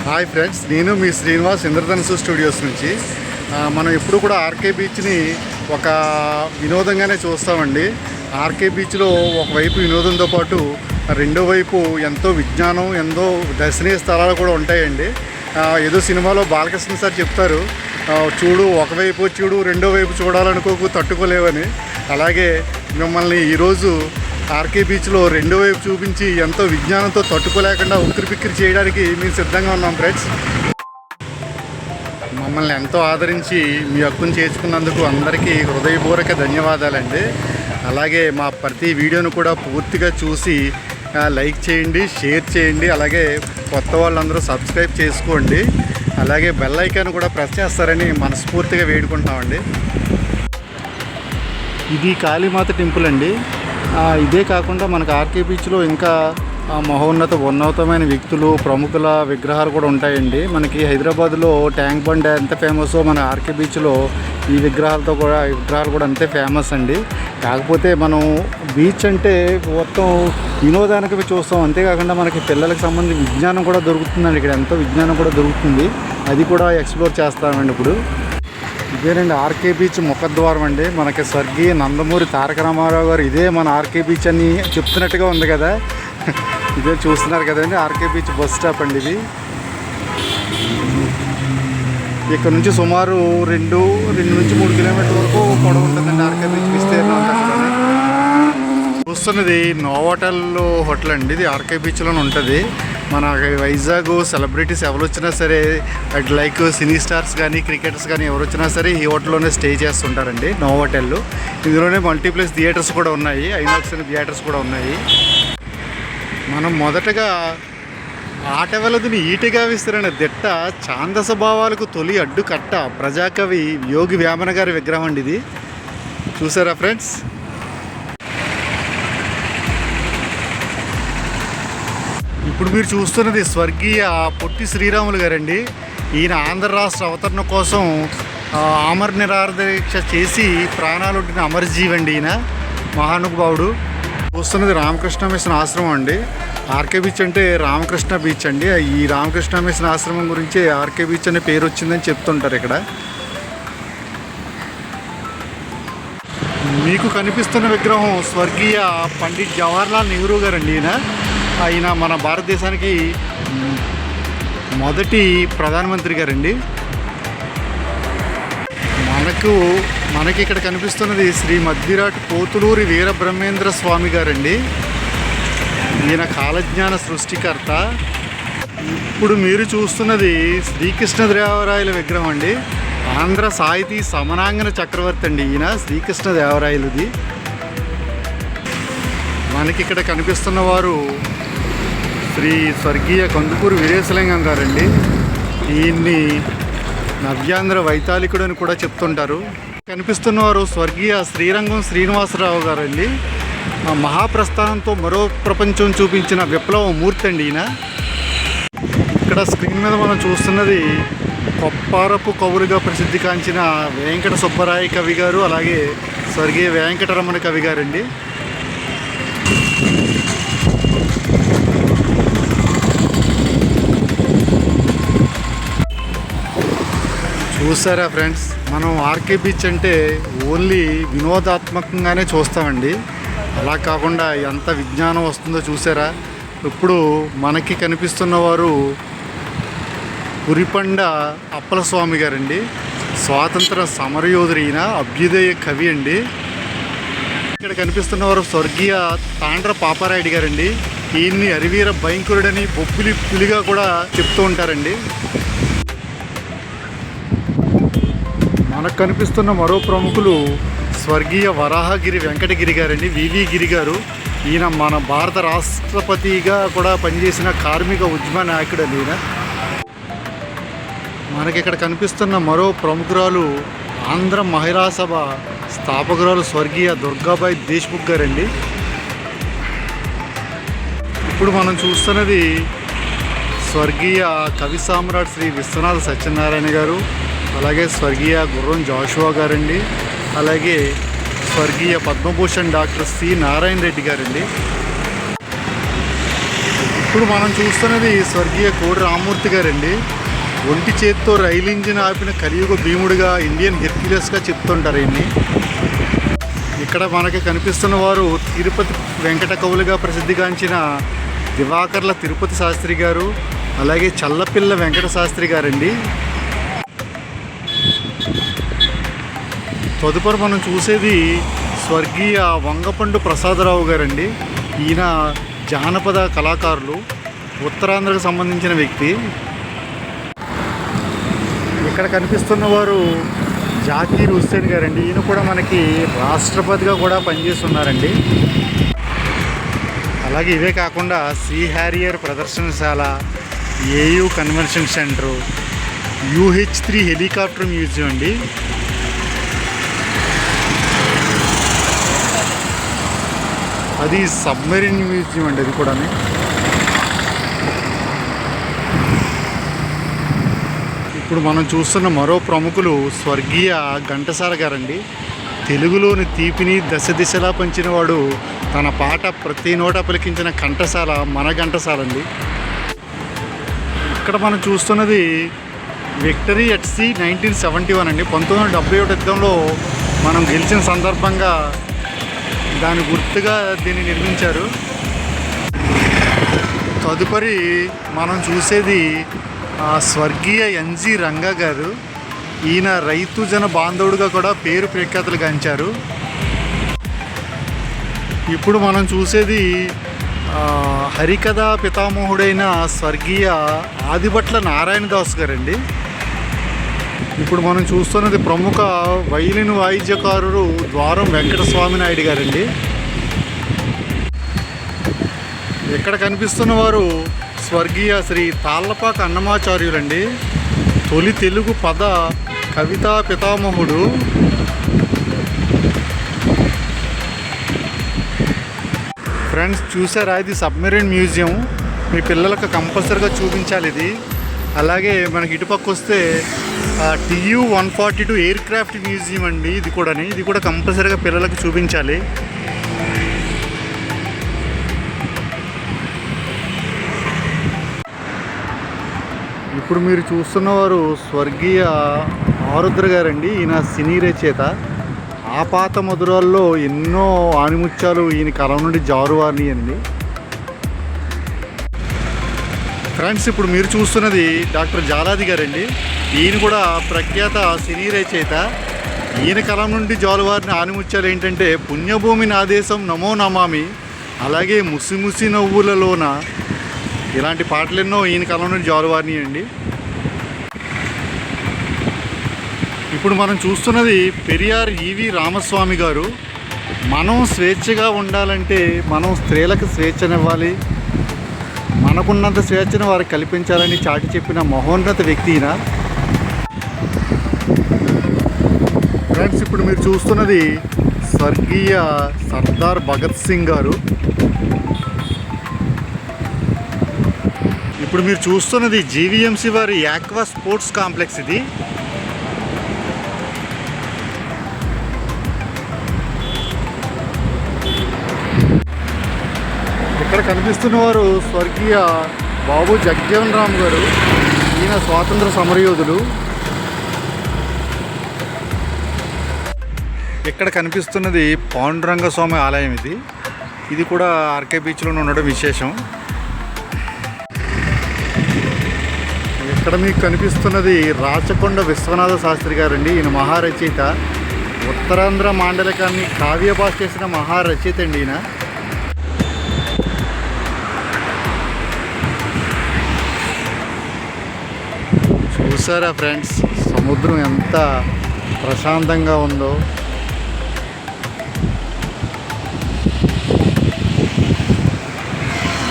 Hi friends, నేను మీ శ్రీనివాస్ ఇంద్రధనుసు studios నుంచి. మనం ఎప్పుడు కూడా ఆర్కే బీచ్ని ఒక వినోదంగానే చూస్తామండి. ఆర్కే బీచ్లో ఒకవైపు వినోదంతో పాటు రెండో వైపు ఎంతో విజ్ఞానం, ఎంతో దర్శనీయ స్థలాలు కూడా ఉంటాయండి. ఏదో సినిమాలో బాలకృష్ణ సార్ చెప్తారు, చూడు ఒకవైపు చూడు రెండో వైపు చూడాలనుకోకు తట్టుకోలేవని. అలాగే మిమ్మల్ని ఈరోజు ఆర్కే బీచ్లో రెండో వైపు చూపించి ఎంతో విజ్ఞానంతో తట్టుకోలేకుండా ఉక్కిరిబిక్కిరి చేయడానికి మేము సిద్ధంగా ఉన్నాం ఫ్రెండ్స్. మమ్మల్ని ఎంతో ఆదరించి మీ హక్కును చేర్చుకున్నందుకు అందరికీ హృదయపూర్వక ధన్యవాదాలండి. అలాగే మా ప్రతి వీడియోను కూడా పూర్తిగా చూసి లైక్ చేయండి, షేర్ చేయండి. అలాగే కొత్త వాళ్ళందరూ సబ్స్క్రైబ్ చేసుకోండి. అలాగే బెల్ ఐకాన్ కూడా ప్రెస్ చేస్తారని మనస్ఫూర్తిగా వేడుకుంటామండి. ఇది కాళీమాత టెంపుల్ అండి. ఇదే కాకుండా మనకు ఆర్కే బీచ్లో ఇంకా ఉన్నతమైన వ్యక్తులు, ప్రముఖుల విగ్రహాలు కూడా ఉంటాయండి. మనకి హైదరాబాద్లో ట్యాంక్ బండ్ ఎంత ఫేమస్సో మన ఆర్కే బీచ్లో ఈ విగ్రహాలు కూడా అంతే ఫేమస్ అండి. కాకపోతే మనం బీచ్ అంటే మొత్తం వినోదానికి చూస్తాం, అంతేకాకుండా మనకి పిల్లలకు సంబంధించి విజ్ఞానం కూడా దొరుకుతుందండి. ఇక్కడ ఎంతో విజ్ఞానం కూడా దొరుకుతుంది, అది కూడా ఎక్స్ప్లోర్ చేస్తామండి. ఇప్పుడు ఇదేనండి ఆర్కే బీచ్ ముఖద్వారం అండి. మనకి స్వర్గీయ నందమూరి తారక రామారావు గారు ఇదే మన ఆర్కే బీచ్ అని చెప్తున్నట్టుగా ఉంది కదా. ఇదే చూస్తున్నారు కదండి ఆర్కే బీచ్ బస్ స్టాప్ అండి. ఇది ఇక్కడ నుంచి సుమారు 2 నుంచి 3 కిలోమీటర్ల వరకు పొడవు ఉంటుందండి ఆర్కే బీచ్ విస్తీర్ణం అంతా. చూస్తున్నది నోవాటెల్ హోటల్ అండి. ఇది ఆర్కే బీచ్లోనే ఉంటుంది. మన వైజాగ్ సెలబ్రిటీస్ ఎవరు వచ్చినా సరే, లైక్ సినీ స్టార్స్ కానీ క్రికెటర్స్ కానీ ఎవరు వచ్చినా సరే ఈ హోటల్లోనే స్టే చేస్తుంటారండి, నోవాటెల్. ఇందులోనే మల్టీప్లెక్స్ థియేటర్స్ కూడా ఉన్నాయి, ఐనాక్స్ థియేటర్స్ కూడా ఉన్నాయి. మనం మొదటగా ఆట వెలదుని ఈటిగా విసిరిన దిట్ట ఛాందస భావాలకు తొలి అడ్డుకట్ట ప్రజాకవి యోగి వేమన గారి విగ్రహం అండి ఇది. చూసారా ఫ్రెండ్స్? ఇప్పుడు మీరు చూస్తున్నది స్వర్గీయ పొట్టి శ్రీరాములు గారండి. ఈయన ఆంధ్ర రాష్ట్ర అవతరణ కోసం ఆమర నిరాదీక్ష చేసి ప్రాణాలొడ్డిన అమరజీవి అండి. ఈయన మహానుభావుడు. చూస్తున్నది రామకృష్ణ మిషన్ ఆశ్రమం అండి. ఆర్కే బీచ్ అంటే రామకృష్ణ బీచ్ అండి. ఈ రామకృష్ణ మిషన్ ఆశ్రమం గురించి ఆర్కే బీచ్ అనే పేరు వచ్చిందని చెప్తుంటారు ఇక్కడ. మీకు కనిపిస్తున్న విగ్రహం స్వర్గీయ పండిట్ జవహర్లాల్ నెహ్రూ గారండి. ఆయన మన భారతదేశానికి మొదటి ప్రధానమంత్రి గారండి. మనకి ఇక్కడ కనిపిస్తున్నది శ్రీ మద్దిరాట్ పోతులూరి వీరబ్రహ్మేంద్ర స్వామి గారండి. ఈయన కాలజ్ఞాన సృష్టికర్త. ఇప్పుడు మీరు చూస్తున్నది శ్రీకృష్ణదేవరాయల విగ్రహం అండి. ఆంధ్ర సాహితీ సమనాంగన చక్రవర్తి అండి ఈయన శ్రీకృష్ణదేవరాయలది. మనకి ఇక్కడ కనిపిస్తున్న వారు శ్రీ స్వర్గీయ కందుకూరి వీరేశలింగం గారండి. ఈయన్ని నవ్యాంధ్ర వైతాళికుడు అని కూడా చెప్తుంటారు. కనిపిస్తున్నవారు స్వర్గీయ శ్రీరంగం శ్రీనివాసరావు గారండి. మహాప్రస్థానంతో మరో ప్రపంచం చూపించిన విప్లవ మూర్తి అండి ఈయన. ఇక్కడ స్క్రీన్ మీద మనం చూస్తున్నది కొప్పారపు కవులుగా ప్రసిద్ధిగాంచిన వెంకట సుబ్బరాయ కవి గారు, అలాగే స్వర్గీయ వెంకటరమణ కవి గారండి. చూసారా ఫ్రెండ్స్, మనం ఆర్కే బీచ్ అంటే ఓన్లీ వినోదాత్మకంగానే చూస్తామండి. అలా కాకుండా ఎంత విజ్ఞానం వస్తుందో చూసారా. ఇప్పుడు మనకి కనిపిస్తున్న వారు పురిపండ అప్పలస్వామి గారండి. స్వాతంత్ర సమరయోధుడు ఈయన, అభ్యుదయ కవి అండి. ఇక్కడ కనిపిస్తున్నవారు స్వర్గీయ తాండ్ర పాపారాయుడు గారండి. ఈయన్ని అరివీర భయంకరుడని, బొబ్బిలి పులిగా కూడా చెప్తూ ఉంటారండి. మనకు కనిపిస్తున్న మరో ప్రముఖులు స్వర్గీయ వరాహగిరి వెంకటగిరి గారండి, వివి గిరి గారు. ఈయన మన భారత రాష్ట్రపతిగా కూడా పనిచేసిన కార్మిక ఉద్యమ నాయకుడు అండి ఈయన. మనకి ఇక్కడ కనిపిస్తున్న మరో ప్రముఖురాలు ఆంధ్ర మహిళా సభ స్థాపకురాలు స్వర్గీయ దుర్గాబాయి దేశ్ముఖ్ గారండి. ఇప్పుడు మనం చూస్తున్నది స్వర్గీయ కవి సామ్రాట్ శ్రీ విశ్వనాథ సత్యనారాయణ గారు, అలాగే స్వర్గీయ గుర్రం జాషువా గారండి, అలాగే స్వర్గీయ పద్మభూషణ్ డాక్టర్ సి నారాయణ రెడ్డి గారండి. ఇప్పుడు మనం చూస్తున్నది స్వర్గీయ కోడి రామ్మూర్తి గారండి. ఒంటి చేత్తో రైలు ఇంజిన్ ఆపిన కలియుగ భీముడిగా, ఇండియన్ హెర్క్యులస్గా చెప్తుంటారు ఈయన్ని. ఇక్కడ మనకి కనిపిస్తున్న వారు తిరుపతి వెంకట కవులుగా ప్రసిద్ధిగాంచిన దివాకర్ల తిరుపతి శాస్త్రి గారు, అలాగే చల్లపిల్ల వెంకట శాస్త్రి గారండి. తదుపరి మనం చూసేది స్వర్గీయ వంగపండు ప్రసాదరావు గారండి. ఈయన జానపద కళాకారులు, ఉత్తరాంధ్రకు సంబంధించిన వ్యక్తి. ఇక్కడ కనిపిస్తున్న వారు జాకీర్ హుస్సేన్ గారండి. ఈయన కూడా మనకి రాష్ట్రపతిగా కూడా పనిచేస్తున్నారండి. అలాగే ఇవే కాకుండా సీ హ్యారియర్ ప్రదర్శనశాల, AU convention centre, UH-3 helicopter museum అండి. అది సబ్మెరీన్ మ్యూజియం అండి. అది కూడా ఇప్పుడు మనం చూస్తున్న మరో ప్రముఖులు స్వర్గీయ ఘంటసాల గారండి. తెలుగులోని తీపిని దశ దిశలా పంచినవాడు, తన పాట ప్రతి నోట పలికించిన ఘంటసాల మన ఘంటసాల అండి. ఇక్కడ మనం చూస్తున్నది విక్టరీ ఎట్ సీ 1971 అండి. 1971 యుద్ధంలో మనం గెలిచిన సందర్భంగా దాని గుర్తుగా దీన్ని నిర్మించారు. తదుపరి మనం చూసేది స్వర్గీయ NG రంగా గారు. ఈయన రైతు జన బాంధవుడుగా కూడా పేరు ప్రఖ్యాతులు గాంచారు. ఇప్పుడు మనం చూసేది హరికథా పితామహుడైన స్వర్గీయ ఆదిభట్ల నారాయణదాస్ గారండి. ఇప్పుడు మనం చూస్తున్నది ప్రముఖ వైలిన్ వాయిద్యకారుడు ద్వారం వెంకటస్వామి నాయుడు గారండి. ఇక్కడ కనిపిస్తున్న వారు స్వర్గీయ శ్రీ తాళ్లపాక అన్నమాచార్యులండి. తొలి తెలుగు పద కవితా పితామహుడు. ఫ్రెండ్స్ చూసారా, ఇది సబ్మెరీన్ మ్యూజియం. మీ పిల్లలకు కంపల్సరీగా చూపించాలి ఇది. అలాగే మనకి ఇటుపక్క వస్తే TU-142 ఎయిర్ క్రాఫ్ట్ మ్యూజియం అండి. ఇది కూడా కంపల్సరీగా పిల్లలకు చూపించాలి. ఇప్పుడు మీరు చూస్తున్నవారు స్వర్గీయ ఆరుద్ర గారండి. ఈయన సినీ రచయిత. ఆపాత మధురాల్లో ఎన్నో ఆణిముత్యాలు ఈయన కలం నుండి జారువారిని అండి. ఫ్రెండ్స్ ఇప్పుడు మీరు చూస్తున్నది డాక్టర్ జాలాది గారండి. ఈయన కూడా ప్రఖ్యాత సినీ రచయిత. ఈయన కలం నుండి జారువారిన ఆణిముత్యాలు ఏంటంటే పుణ్యభూమి నాదేశం నమో నమామి, అలాగే ముసిముసి నవ్వులలోన, ఇలాంటి పాటలు ఎన్నో ఈయన కలం నుండి జారువారిని అండి. ఇప్పుడు మనం చూస్తున్నది పెరియార్ EV రామస్వామి గారు. మనం స్వేచ్ఛగా ఉండాలంటే మనం స్త్రీలకు స్వేచ్ఛనివ్వాలి, మనకున్నంత స్వేచ్ఛను వారికి కల్పించాలని చాటి చెప్పిన మహోన్నత వ్యక్తి ఈయన. ఫ్రెండ్స్ ఇప్పుడు మీరు చూస్తున్నది స్వర్గీయ సర్దార్ భగత్ సింగ్ గారు. ఇప్పుడు మీరు చూస్తున్నది GVMC వారి యాక్వా స్పోర్ట్స్ కాంప్లెక్స్. ఇది ఇక్కడ కనిపిస్తున్న వారు స్వర్గీయ బాబు జగ్జీవన్ రామ్ గారు. ఈయన స్వాతంత్ర సమరయోధులు. ఇక్కడ కనిపిస్తున్నది పాండురంగ స్వామి ఆలయం. ఇది కూడా ఆర్కే బీచ్లో ఉండడం విశేషం. ఇక్కడ మీకు కనిపిస్తున్నది రాచకొండ విశ్వనాథ శాస్త్రి గారండి. ఈయన మహారచయిత. ఉత్తరాంధ్ర మాండలికాన్ని కావ్య భాష చేసిన మహారచయిత అండి ఈయన. చూసారా ఫ్రెండ్స్, సముద్రం ఎంత ప్రశాంతంగా ఉందో.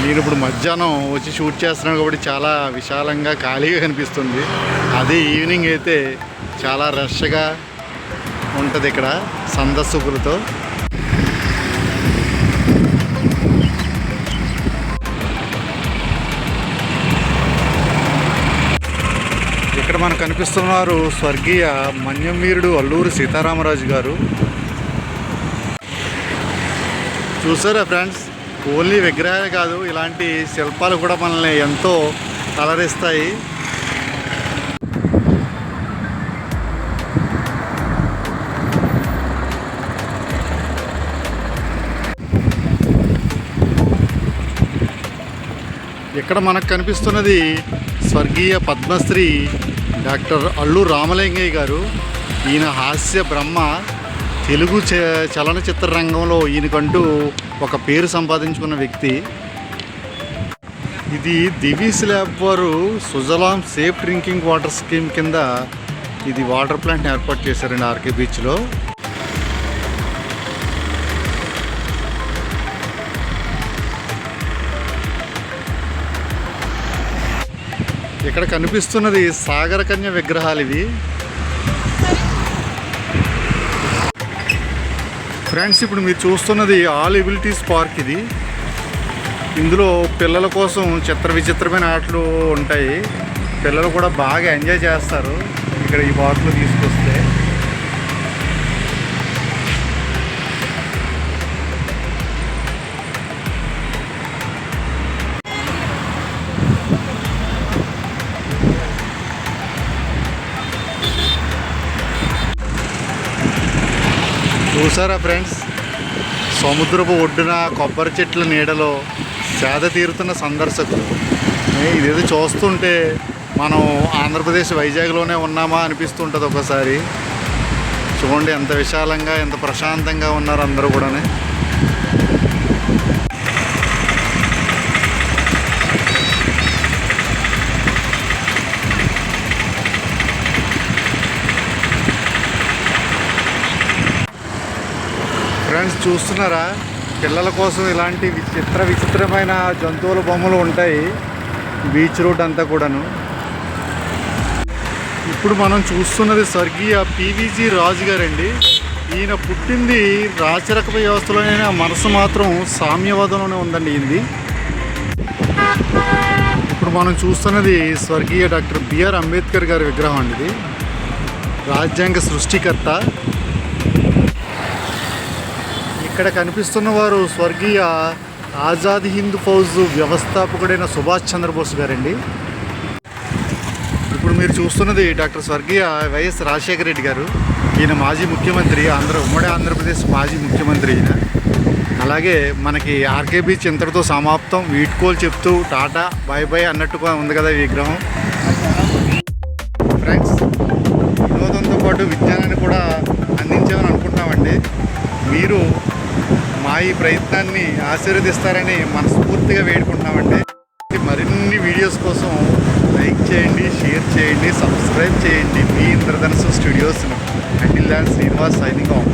నేను ఇప్పుడు మధ్యాహ్నం వచ్చి షూట్ చేస్తున్నాను కాబట్టి చాలా విశాలంగా ఖాళీగా కనిపిస్తుంది. అదే ఈవినింగ్ అయితే చాలా రష్గా ఉంటుంది ఇక్కడ సందర్శకులతో. ఇక్కడ మనకు కనిపిస్తున్నారు స్వర్గీయ మన్యం వీరుడు అల్లూరి సీతారామరాజు గారు. చూసారా ఫ్రెండ్స్, ఓన్లీ విగ్రహాలే కాదు, ఇలాంటి శిల్పాలు కూడా మనల్ని ఎంతో అలరిస్తాయి. ఇక్కడ మనకు కనిపిస్తున్నది స్వర్గీయ పద్మశ్రీ డాక్టర్ అల్లు రామలింగయ్య గారు. ఈయన హాస్య బ్రహ్మ. తెలుగు చలనచిత్ర రంగంలో ఈయనకంటూ ఒక పేరు సంపాదించుకున్న వ్యక్తి. ఇది దివి స్లాబ్ వారు సుజలాం సేఫ్ డ్రింకింగ్ వాటర్ స్కీమ్ కింద ఇది వాటర్ ప్లాంట్ ఏర్పాటు చేశారండి ఆర్కే బీచ్లో. ఇక్కడ కనిపిస్తున్నది సాగర కన్య విగ్రహాలు ఇవి. ఫ్రెండ్స్, ఇప్పుడు మీరు చూస్తున్నది ఆల్ ఎబిలిటీస్ పార్క్. ఇది ఇందులో పిల్లల కోసం విచిత్రమైన ఆటలు ఉంటాయి. పిల్లలు కూడా బాగా ఎంజాయ్ చేస్తారు ఇక్కడ ఈ పార్క్లో తీసుకొస్తే. చూసారా ఫ్రెండ్స్, సముద్రపు ఒడ్డున కొబ్బరి చెట్ల నీడలో సేద తీరుతున్న సందర్శకులు. ఇదేదో చూస్తుంటే మనం ఆంధ్రప్రదేశ్ వైజాగ్లోనే ఉన్నామా అనిపిస్తుంటుంది ఒకసారి. చూడండి ఎంత విశాలంగా, ఎంత ప్రశాంతంగా ఉన్నారు అందరూ కూడా. ఫ్రెండ్స్ చూస్తున్నారా, పిల్లల కోసం ఇలాంటి విచిత్రమైన జంతువుల బొమ్మలు ఉంటాయి బీచ్ రోడ్ అంతా కూడాను. ఇప్పుడు మనం చూస్తున్నది స్వర్గీయ పివిజి రాజు గారండి. ఈయన పుట్టింది రాచరిక వ్యవస్థలోనే, మనసు మాత్రం సామ్యవాదంలోనే ఉందండి ఈయనది. ఇప్పుడు మనం చూస్తున్నది స్వర్గీయ డాక్టర్ బిఆర్ అంబేద్కర్ గారి విగ్రహం అండి. ఇది రాజ్యాంగ సృష్టికర్త. ఇక్కడ కనిపిస్తున్న వారు స్వర్గీయ ఆజాద్ హింద్ ఫౌజ్ వ్యవస్థాపకుడైన సుభాష్ చంద్రబోస్ గారండి. ఇప్పుడు మీరు చూస్తున్నది డాక్టర్ స్వర్గీయ వైఎస్ రాజశేఖర రెడ్డి గారు. ఈయన మాజీ ముఖ్యమంత్రి, ఉమ్మడి ఆంధ్రప్రదేశ్ మాజీ ముఖ్యమంత్రి ఈయన. అలాగే మనకి ఆర్కే బీచ్ ఇంతటితో సమాప్తం. వీడ్కోలు చెప్తూ టాటా బాయ్ బాయ్ అన్నట్టుగా ఉంది కదా ఈ విగ్రహం. ఫ్రెండ్స్, వినోదంతో పాటు విజ్ఞానాన్ని కూడా అందించామని అనుకుంటున్నామండి. మీరు మా ఈ ప్రయత్నాన్ని ఆశీర్వదిస్తారని మనస్ఫూర్తిగా వేడుకుంటున్నామండి. మరిన్ని వీడియోస్ కోసం లైక్ చేయండి, షేర్ చేయండి, సబ్స్క్రైబ్ చేయండి. మీ ఇంద్రధనుసు స్టూడియోస్ను. Until then Srinivas signing of.